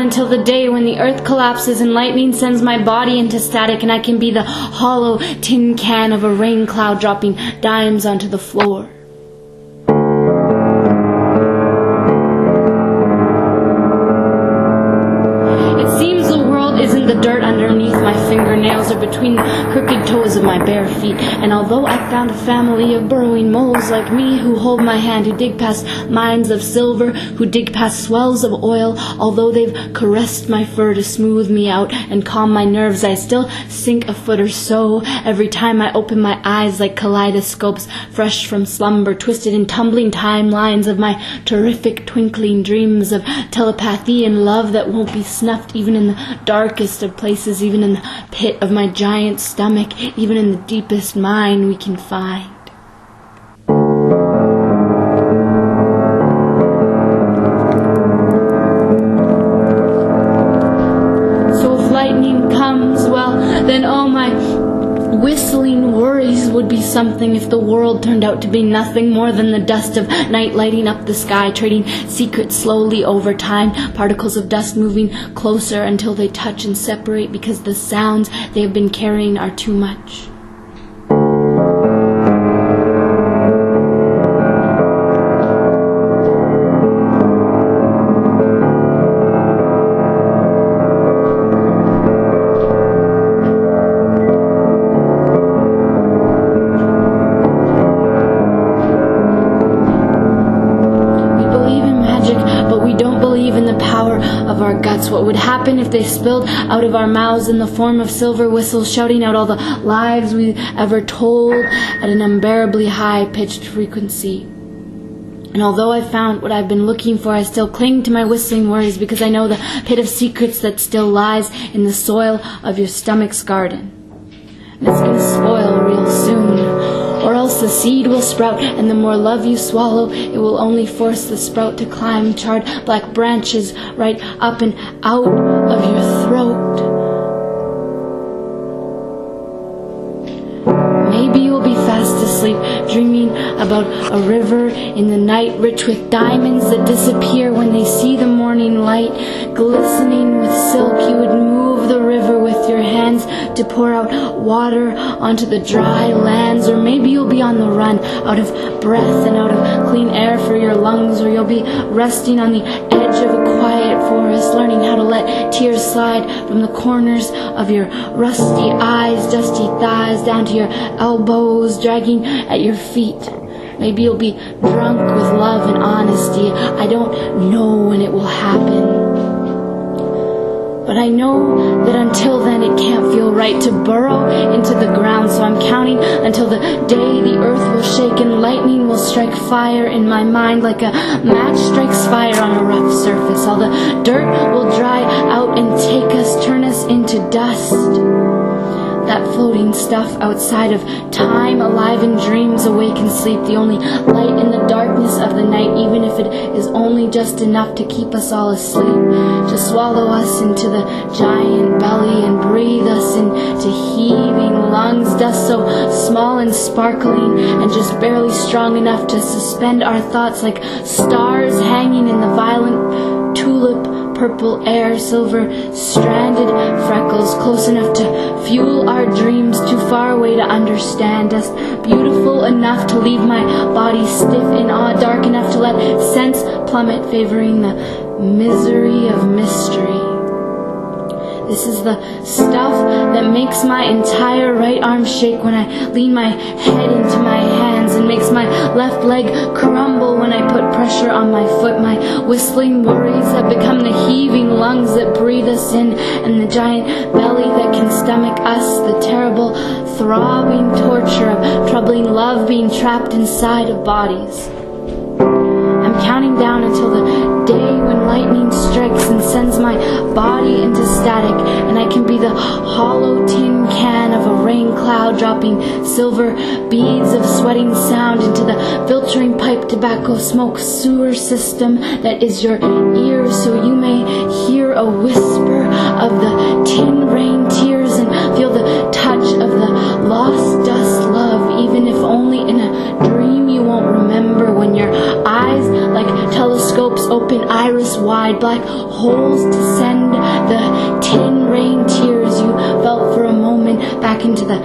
until the day when the earth collapses and lightning sends my body into static, and I can be the hollow tin can of a rain cloud dropping dimes onto the floor. The dirt underneath my fingernails or between the crooked toes of my bare feet. And although I found a family of burrowing moles like me who hold my hand, who dig past mines of silver, who dig past swells of oil, although they've caressed my fur to smooth me out and calm my nerves, I still sink a foot or so every time I open my eyes like kaleidoscopes fresh from slumber, twisted in tumbling timelines of my terrific twinkling dreams of telepathy and love that won't be snuffed even in the darkest of places, even in the pit of my giant stomach, even in the deepest mine we can find. So if lightning comes, well, then all my whistling worries would be something if the world turned out to be nothing more than the dust of night lighting up the sky, trading secrets slowly over time, particles of dust moving closer until they touch and separate because the sounds they have been carrying are too much. Of our guts, what would happen if they spilled out of our mouths in the form of silver whistles, shouting out all the lies we ever told at an unbearably high-pitched frequency. And although I've found what I've been looking for, I still cling to my whistling worries because I know the pit of secrets that still lies in the soil of your stomach's garden. And it's gonna spoil real soon. Or else the seed will sprout, and the more love you swallow, it will only force the sprout to climb charred black branches right up and out of your throat. Maybe you'll be fast asleep, dreaming about a river in the night rich with diamonds that disappear when they see the morning light. Glistening with silk, you would move the river with your hands to pour out water onto the dry lands. Or maybe you'll be on the run, out of breath and out of clean air for your lungs. Or you'll be resting on the edge of a quiet forest, learning how to let tears slide from the corners of your rusty eyes, dusty thighs, down to your elbows, dragging at your feet. Maybe you'll be drunk with love and honesty. I don't know when it will happen. But I know that until then it can't feel right to burrow into the ground. So I'm counting until the day the earth will shake and lightning will strike fire in my mind like a match strikes fire on a rough surface. All the dirt will dry out and take us, turn us into dust. That floating stuff outside of time, alive in dreams, awake in sleep, the only light in the darkness of the night, even if it is only just enough to keep us all asleep, to swallow us into the giant belly and breathe us into heaving lungs, dust so small and sparkling and just barely strong enough to suspend our thoughts like stars hanging in the violent tulip purple air, silver stranded freckles close enough to fuel our dreams, too far away to understand us, beautiful enough to leave my body stiff in awe, dark enough to let sense plummet, favoring the misery of mystery. This is the stuff that makes my entire right arm shake when I lean my head into my hands, and makes my left leg crumble when I put pressure on my foot. My whistling worries have become the heaving lungs that breathe us in, and the giant belly that can stomach us, the terrible throbbing torture of troubling love being trapped inside of bodies. I'm counting down until the day when lightning strikes and sends my body into static, and I can be the hollow tin can of a rain cloud dropping silver beads of sweating sound into the filtering pipe tobacco smoke sewer system that is your ears, so you may hear a whisper of the tin rain tears and feel the touch of the lost dust love, even if only in a dream you won't remember, when your eyes like telescopes open iris wide, black holes descend the tin rain tears you felt for a moment back into the